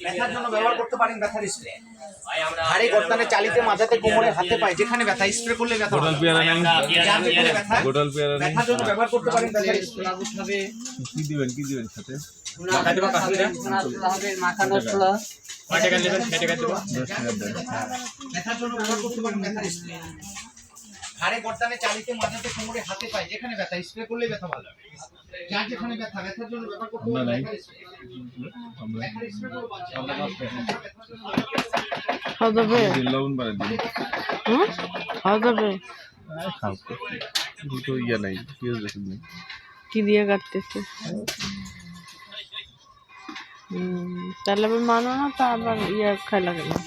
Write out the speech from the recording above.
ব্যথার জন্য ব্যবহার করতে পারেন ব্যথার স্প্রে। হাড়ে গর্দানে চালিতে মাথাতে কোমরে হাতে পায়ে যেখানে ব্যথা স্প্রে করলে ব্যথা ভালো। ব্যথার জন্য ব্যবহার করতে পারেন ব্যথার স্প্রে। কি দিবেন সাথে? ব্যথার জন্য ব্যবহার করতে পারেন ব্যথার স্প্রে। হাড়ে গর্দানে চালিতে মাথাতে কোমরে হাতে পায়ে যেখানে ব্যথা স্প্রে করলে ব্যথা ভালো হবে। যার যেখানে ব্যথা ব্যথার জন্য ব্যবহার করতে পারেন ব্যথার স্প্রে। ব্যথার স্প্রে গুলো হবে লবণ বাড়া দিন। হবে খাও তো ইয়া নাই পিঁয়াজ রসুন নেই। কি দিয়ে কাটতেছে? তাহলে আবার মানো না, তা আবার ইয়া খাই লাগে না।